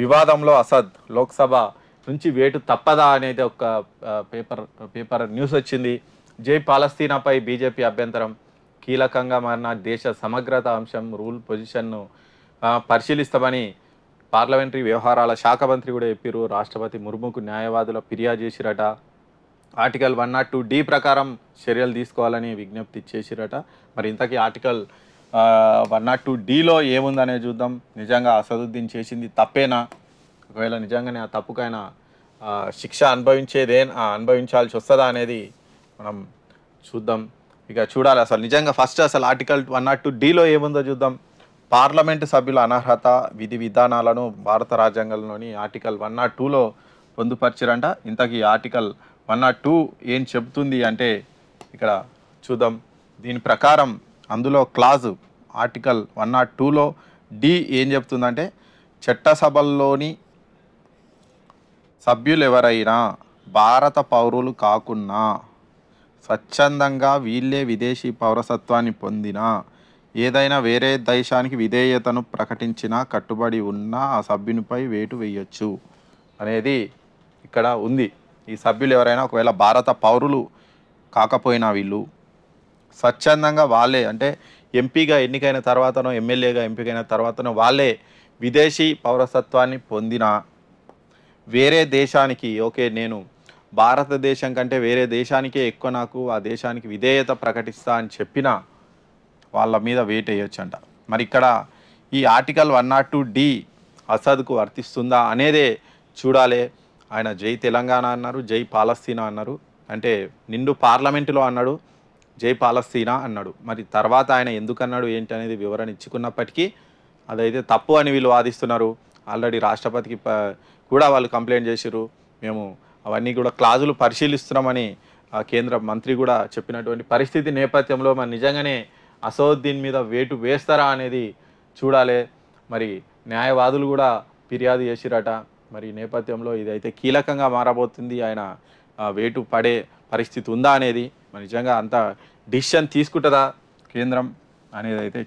వివాదంలో అసద్ లోక్సభ నుంచి వేటు తప్పదా అనేది ఒక పేపర్ న్యూస్ వచ్చింది. జై పాలస్తీనాపై బీజేపీ అభ్యంతరం, కీలకంగా మారిన దేశ సమగ్రత అంశం రూల్ పొజిషన్ను పరిశీలిస్తామని పార్లమెంటరీ వ్యవహారాల శాఖ మంత్రి కూడా చెప్పారు. రాష్ట్రపతి ముర్ముకు న్యాయవాదుల ఫిర్యాదు చేసిరట. ఆర్టికల్ 102D ప్రకారం చర్యలు తీసుకోవాలని విజ్ఞప్తి చేసిరట. మరి ఇంతకీ ఆర్టికల్ 102Dలో ఏముందనే చూద్దాం. నిజంగా అసదుద్దీన్ చేసింది తప్పేనా? ఒకవేళ నిజంగానే ఆ తప్పుకైనా శిక్ష అనుభవించాల్సి వస్తుందా అనేది మనం చూద్దాం. ఇక చూడాలి అసలు నిజంగా ఫస్ట్ అసలు ఆర్టికల్ 102Dలో ఏముందో చూద్దాం. పార్లమెంటు సభ్యుల అనర్హత విధి విధానాలను భారత రాజ్యాంగంలోని ఆర్టికల్ 102లో పొందుపరిచారంట. ఇంతకీ ఆర్టికల్ 102 ఏం చెబుతుంది అంటే ఇక్కడ చూద్దాం. దీని ప్రకారం అందులో క్లాజు ఆర్టికల్ 102లో డి ఏం చెప్తుందంటే చట్టసభల్లోని సభ్యులు ఎవరైనా భారత పౌరులు కాకున్నా స్వచ్ఛందంగా వీళ్ళే విదేశీ పౌరసత్వాన్ని పొందినా ఏదైనా వేరే దేశానికి విధేయతను ప్రకటించినా కట్టుబడి ఉన్నా ఆ సభ్యునిపై వేటు వేయొచ్చు అనేది ఇక్కడ ఉంది. ఈ సభ్యులు ఎవరైనా ఒకవేళ భారత పౌరులు కాకపోయినా వీళ్ళు స్వచ్ఛందంగా వాళ్ళే అంటే ఎంపీగా ఎన్నికైన తర్వాతనో ఎమ్మెల్యేగా ఎంపికైన తర్వాతనో వాళ్ళే విదేశీ పౌరసత్వాన్ని పొందిన వేరే దేశానికి ఓకే నేను భారతదేశం కంటే వేరే దేశానికే ఎక్కువ నాకు ఆ దేశానికి విధేయత ప్రకటిస్తా అని చెప్పిన వాళ్ళ మీద వేటు వేయొచ్చు అంట. మరి ఇక్కడ ఈ ఆర్టికల్ 102D అసద్కు వర్తిస్తుందా అనేదే చూడాలి. ఆయన జై తెలంగాణ అన్నారు, జై పాలస్తీనా అన్నారు, అంటే నిండు పార్లమెంటులో అన్నాడు జై పాలస్తీనా అన్నాడు. మరి తర్వాత ఆయన ఎందుకు అన్నాడు ఏంటి అనేది వివరణ ఇచ్చుకున్నప్పటికీ అదైతే తప్పు అని వీళ్ళు వాదిస్తున్నారు. ఆల్రెడీ రాష్ట్రపతికి కూడా వాళ్ళు కంప్లైంట్ చేశారు. మేము అవన్నీ కూడా క్లాజులు పరిశీలిస్తున్నామని కేంద్ర మంత్రి కూడా చెప్పినటువంటి పరిస్థితి నేపథ్యంలో మరి నిజంగానే అసదుద్దీన్ మీద వేటు వేస్తారా అనేది చూడాలి. మరి న్యాయవాదులు కూడా ఫిర్యాదు చేసిరట. మరి నేపథ్యంలో ఇదైతే కీలకంగా మారబోతుంది. ఆయన వేటు పడే పరిస్థితి ఉందా అనేది మరి నిజంగా అంత డిసిషన్ తీసుకుంటుందా కేంద్రం అనేది అయితే